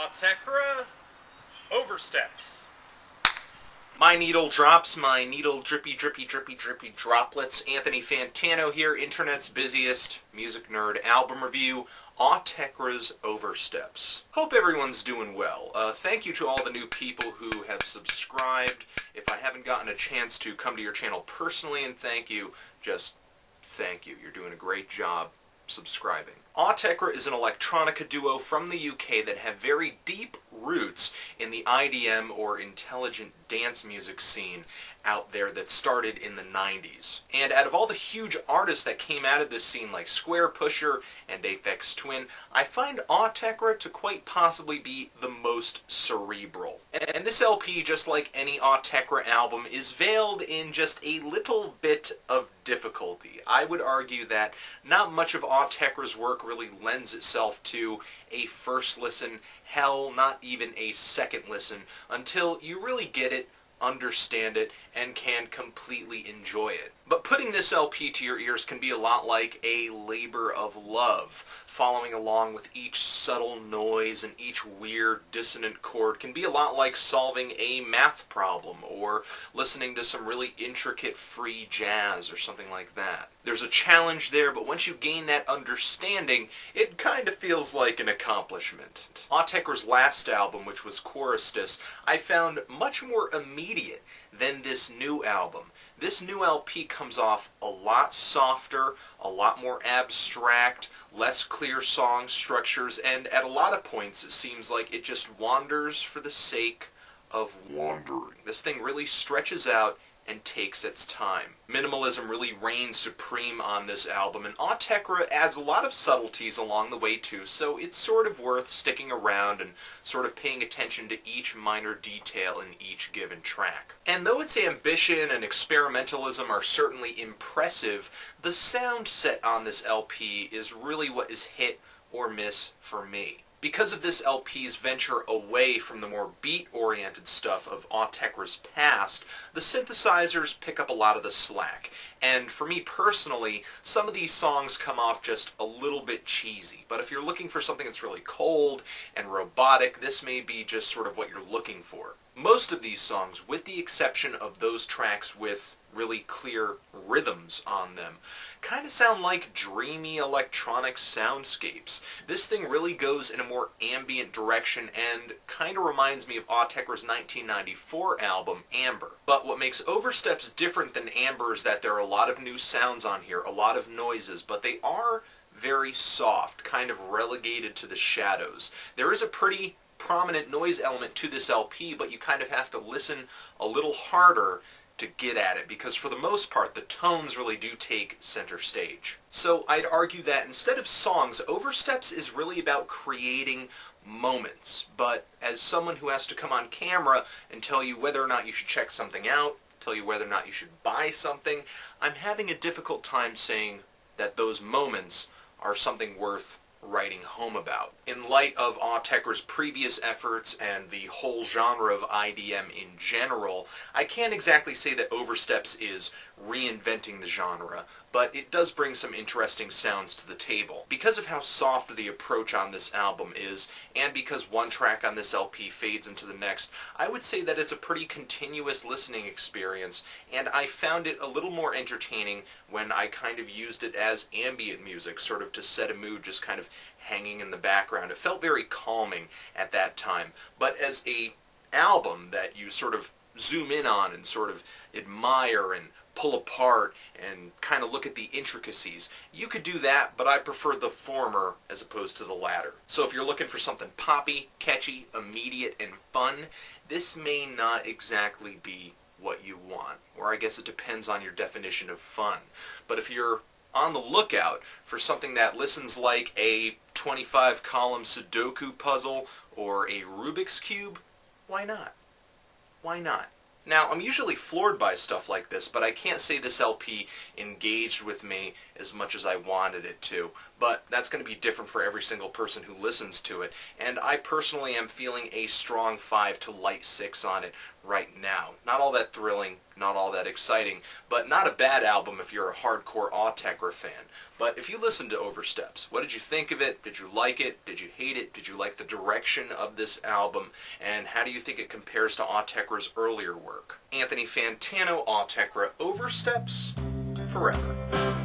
Autechre Oversteps. My needle drops, my needle drippy droplets. Anthony Fantano here, internet's busiest music nerd. Album review, Autechre's Oversteps. Hope everyone's doing well. Thank you to all the new people who have subscribed. If I haven't gotten a chance to come to your channel personally and thank you, just thank you. You're doing a great job subscribing. Autechre is an electronica duo from the UK that have very deep roots in the IDM or intelligent dance music scene out there that started in the 90s. And out of all the huge artists that came out of this scene like Square Pusher and Autechre Twin, I find Autechre to quite possibly be the most cerebral. And this LP, just like any Autechre album, is veiled in just a little bit of difficulty. I would argue that not much of Autechre's work really lends itself to a first listen, hell, not even a second listen, until you really get it, understand it, and can completely enjoy it. But putting this LP to your ears can be a lot like a labor of love. Following along with each subtle noise and each weird dissonant chord can be a lot like solving a math problem or listening to some really intricate free jazz or something like that. There's a challenge there, but once you gain that understanding, it kind of feels like an accomplishment. Autechre's last album, which was Chorustus, I found much more immediate than this new album. This new LP comes off a lot softer, a lot more abstract, less clear song structures, and at a lot of points it seems like it just wanders for the sake of wandering. This thing really stretches out and takes its time. Minimalism really reigns supreme on this album, and Autechre adds a lot of subtleties along the way too, so it's sort of worth sticking around and sort of paying attention to each minor detail in each given track. And though its ambition and experimentalism are certainly impressive, the sound set on this LP is really what is hit or miss for me. Because of this LP's venture away from the more beat-oriented stuff of Autechre's past, the synthesizers pick up a lot of the slack. And for me personally, some of these songs come off just a little bit cheesy. But if you're looking for something that's really cold and robotic, this may be just sort of what you're looking for. Most of these songs, with the exception of those tracks with really clear rhythms on them, kind of sound like dreamy electronic soundscapes. This thing really goes in a more ambient direction and kind of reminds me of Autechre's 1994 album, Amber. But what makes Oversteps different than Amber is that there are a lot of new sounds on here, a lot of noises, but they are very soft, kind of relegated to the shadows. There is a pretty prominent noise element to this LP, but you kind of have to listen a little harder to get at it, because for the most part the tones really do take center stage. So I'd argue that instead of songs, Oversteps is really about creating moments. But as someone who has to come on camera and tell you whether or not you should check something out, tell you whether or not you should buy something, I'm having a difficult time saying that those moments are something worth writing home about. In light of Autechre's previous efforts and the whole genre of IDM in general, I can't exactly say that Oversteps is reinventing the genre, but it does bring some interesting sounds to the table. Because of how soft the approach on this album is, and because one track on this LP fades into the next, I would say that it's a pretty continuous listening experience, and I found it a little more entertaining when I kind of used it as ambient music, sort of to set a mood, just kind of hanging in the background. It felt very calming at that time, but as a album that you sort of zoom in on and sort of admire and pull apart and kind of look at the intricacies, you could do that, but I prefer the former as opposed to the latter. So if you're looking for something poppy, catchy, immediate, and fun, this may not exactly be what you want, or I guess it depends on your definition of fun. But if you're on the lookout for something that listens like a 25-column Sudoku puzzle or a Rubik's Cube, why not? Why not? Now, I'm usually floored by stuff like this, but I can't say this LP engaged with me as much as I wanted it to. but that's going to be different for every single person who listens to it. And I personally am feeling a strong 5 to light 6 on it right now. Not all that thrilling, not all that exciting, but not a bad album if you're a hardcore Autechre fan. But if you listen to Oversteps, what did you think of it? Did you like it? Did you hate it? Did you like the direction of this album? And how do you think it compares to Autechre's earlier work? Anthony Fantano, Autechre Oversteps, forever.